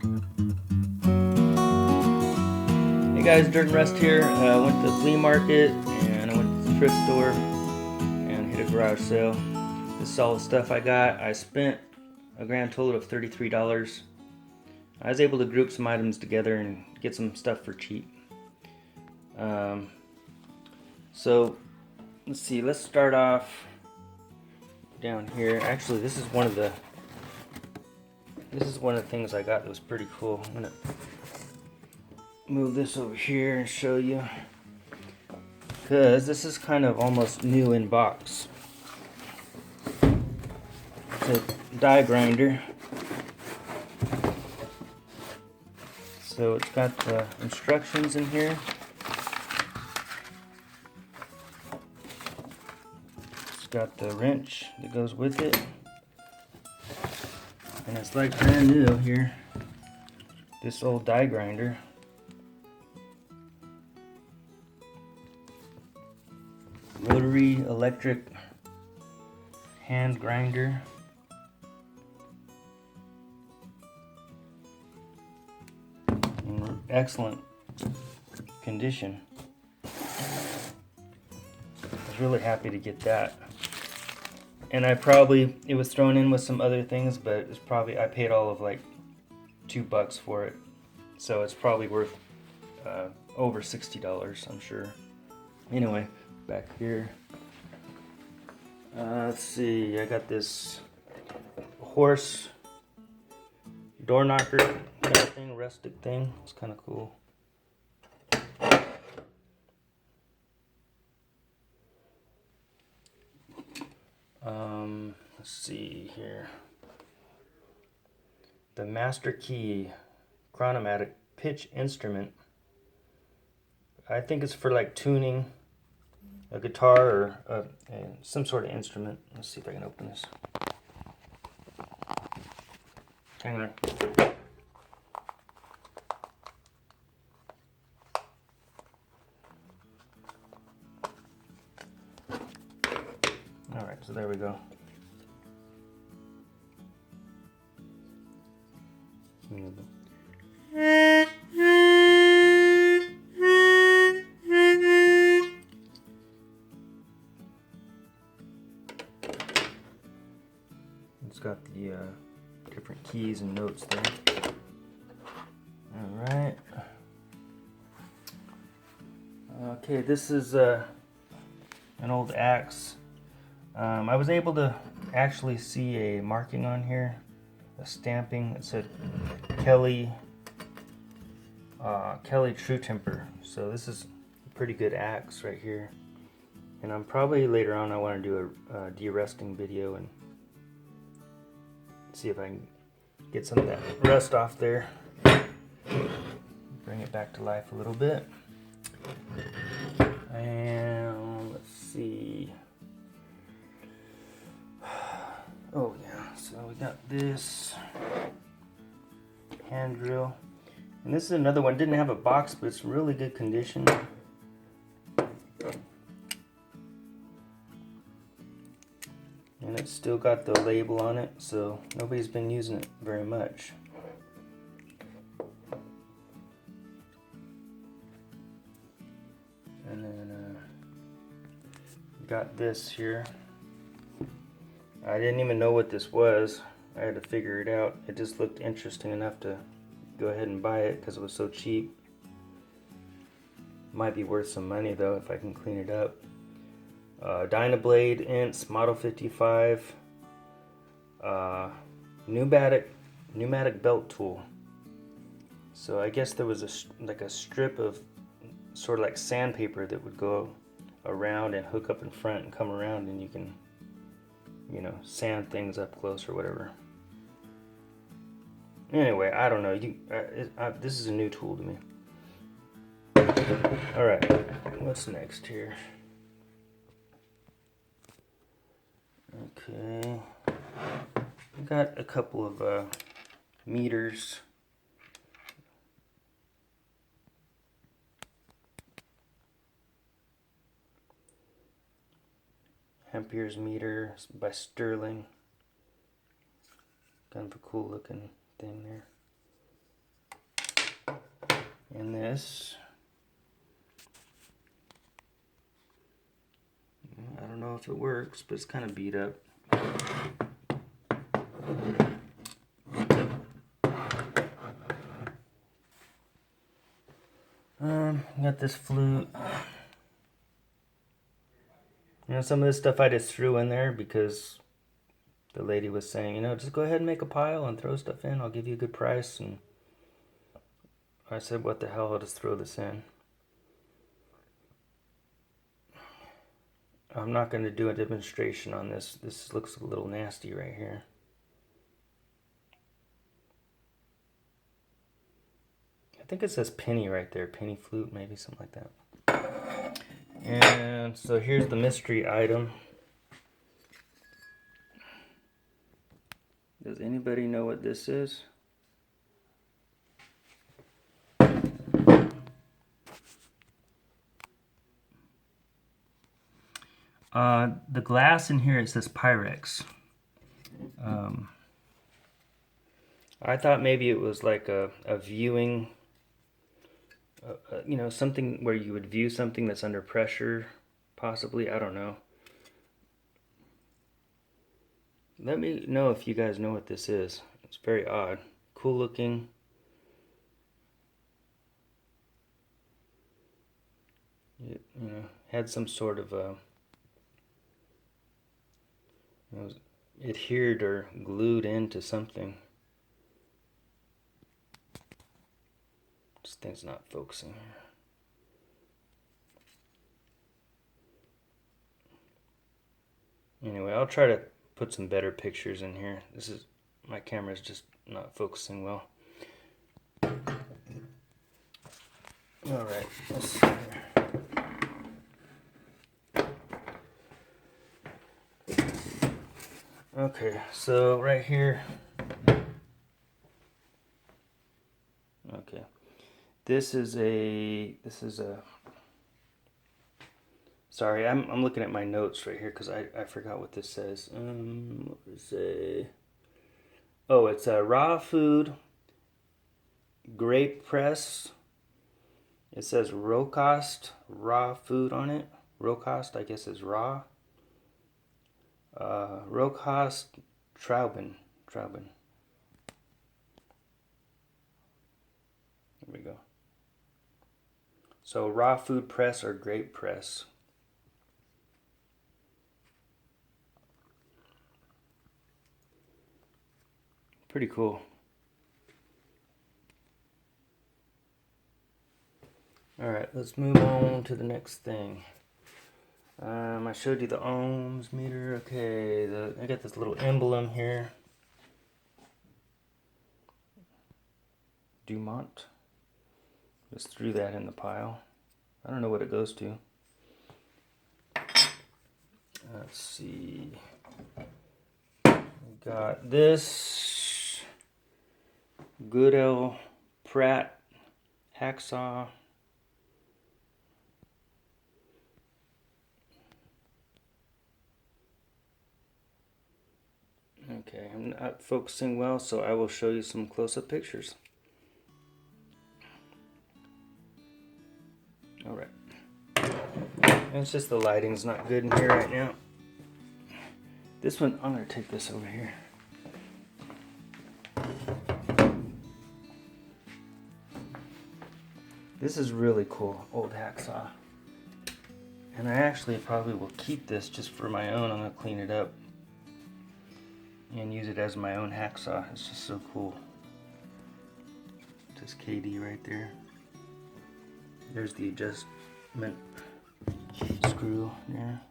Hey guys, Dirt and Rust here. I went to the flea market and I went to the thrift store and hit a garage sale. This is all the stuff I got. I spent a grand total of $33. I was able to group some items together and get some stuff for cheap. So let's see, let's start off down here. Actually, this is one of the things I got that was pretty cool. I'm gonna move this over here and show you, because this is kind of almost new in box. It's a die grinder. So it's got the instructions in here. It's got the wrench that goes with it. And it's like brand new here. This old die grinder. Rotary electric hand grinder. In excellent condition. I was really happy to get that. And it was thrown in with some other things, but it's probably, I paid all of like $2 for it. So it's probably worth over $60, I'm sure. Anyway, back here. Let's see, I got this horse door knocker kind of thing, rustic thing. It's kind of cool. Let's see here. The Master Key Chromatic Pitch Instrument. I think it's for like tuning a guitar or some sort of instrument. Let's see if I can open this. Hang on. Alright, so there we go. It's got the different keys and notes there. Alright. Okay, this is an old axe. I was able to actually see a marking on here, a stamping that said Kelly True Temper. So this is a pretty good axe right here. And I'm probably later on I want to do a de-rusting video and see if I can get some of that rust off there. Bring it back to life a little bit. And let's see. Oh yeah, so we got this hand drill. And this is another one. Didn't have a box, but it's really good condition. And it's still got the label on it, so nobody's been using it very much. And then got this here. I didn't even know what this was. I had to figure it out. It just looked interesting enough to go ahead and buy it because it was so cheap. Might be worth some money though if I can clean it up. Dyana Brade Model 55. Nuematic belt tool. So I guess there was a strip of sort of like sandpaper that would go around and hook up in front and come around, and you can, you know, sand things up close or whatever. Anyway, I don't know. This is a new tool to me. All right, what's next here? Okay, I got a couple of meters. Amperes meter by Sterling. Kind of a cool looking thing there. And this, I don't know if it works, but it's kind of beat up. Got this flute. You know, some of this stuff I just threw in there because the lady was saying, you know, just go ahead and make a pile and throw stuff in. I'll give you a good price. And I said, what the hell, I'll just throw this in. I'm not going to do a demonstration on this. This looks a little nasty right here. I think it says penny right there. Penny flute, maybe something like that. And so here's the mystery item. Does anybody know what this is? The glass in here, it says Pyrex. I thought maybe it was like a viewing, you know, something where you would view something that's under pressure, possibly. I don't know. Let me know if you guys know what this is. It's very odd. Cool looking. It, you know, had some sort of it was adhered or glued into something. This thing's not focusing here. Anyway, I'll try to put some better pictures in here. This is, my camera's just not focusing well. Alright, let's see here. Okay, so right here, okay, this is a, sorry, I'm looking at my notes right here because I forgot what this says. What does it say? Oh, it's a raw food grape press. It says Rohkost raw food on it. Rohkost, I guess, is raw. Rohkost Trauben. There we go. So raw food press or grape press. Pretty cool. Alright, let's move on to the next thing. I showed you the ohms meter. Okay, I got this little emblem here. Dumont. Just threw that in the pile. I don't know what it goes to. Let's see. We got this Goodel Prat hacksaw. Okay, I'm not focusing well, so I will show you some close-up pictures. Alright. It's just the lighting's not good in here right now. This one, I'm going to take this over here. This is really cool, old hacksaw. And I actually probably will keep this just for my own. I'm going to clean it up and use it as my own hacksaw. It's just so cool. Just KD right there. There's the adjustment screw there.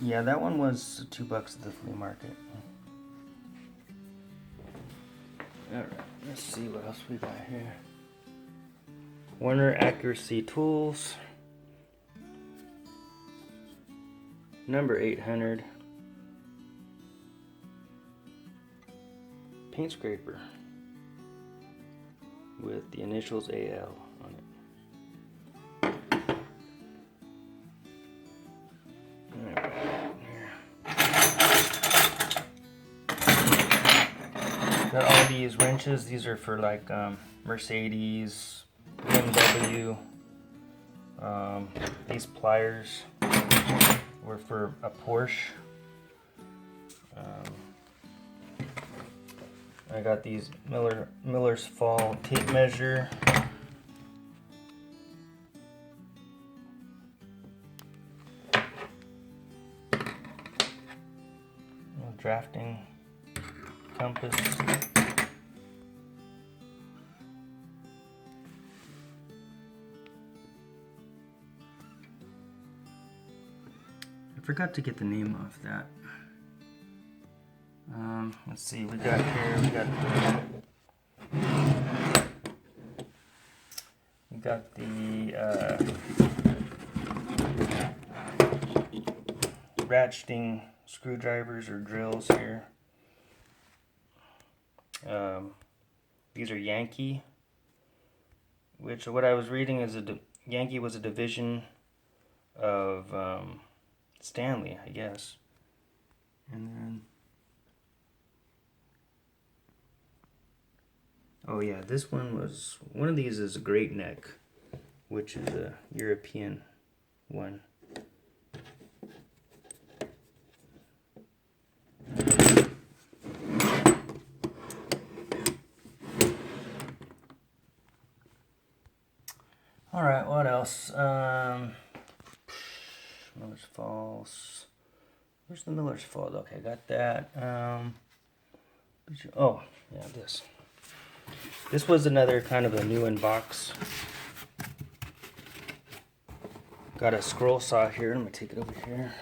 Yeah, that one was $2 at the flea market. Alright, let's see what else we got here. Warner Accuracy Tools. Number 800. Paint scraper with the initials AL on it. Got all these wrenches. These are for like Mercedes, BMW. These pliers were for a Porsche. I got these Miller's Fall tape measure. Drafting compass. I forgot to get the name off that. Let's see, we got the ratcheting screwdrivers or drills here. These are Yankee, which what I was reading is Yankee was a division of Stanley, I guess. And then, oh yeah, this one of these is a Great Neck, which is a European one. All right, what else? Miller's Falls. Where's the Miller's Falls? Okay, got that. Oh, yeah, this. This was another kind of a new in box. Got a scroll saw here. I'm gonna take it over here.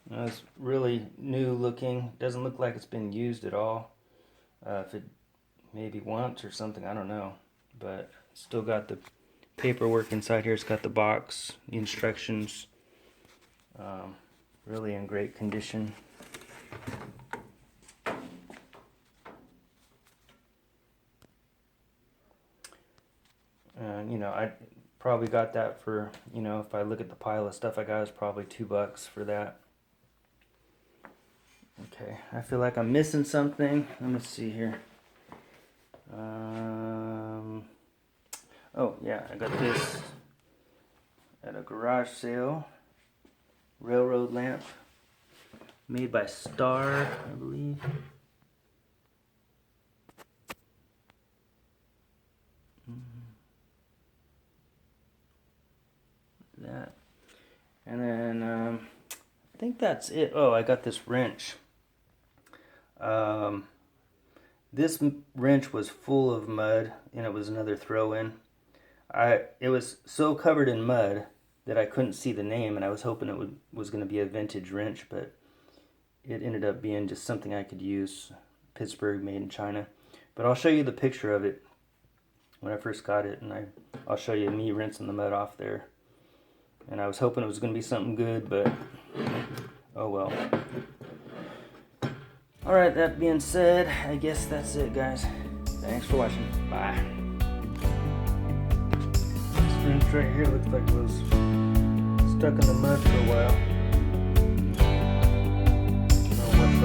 It's really new looking. Doesn't look like it's been used at all. If it maybe once or something, I don't know. But still got the paperwork inside here. It's got the box, the instructions. Really in great condition. You know, I probably got that for, you know, if I look at the pile of stuff I got, it's probably $2 for that. Okay, I feel like I'm missing something. Let me see here. Oh yeah, I got this at a garage sale. Railroad lamp, made by Star, I believe. That, and then I think that's it. Oh, I got this wrench. This wrench was full of mud, and it was another throw-in. It was so covered in mud that I couldn't see the name, and I was hoping it was going to be a vintage wrench, but it ended up being just something I could use. Pittsburgh, made in China. But I'll show you the picture of it when I first got it, and I'll show you me rinsing the mud off there. And I was hoping it was going to be something good, but oh well. Alright, that being said, I guess that's it, guys. Thanks for watching. Bye. This wrench right here looks like it was stuck in the mud for a while. Not much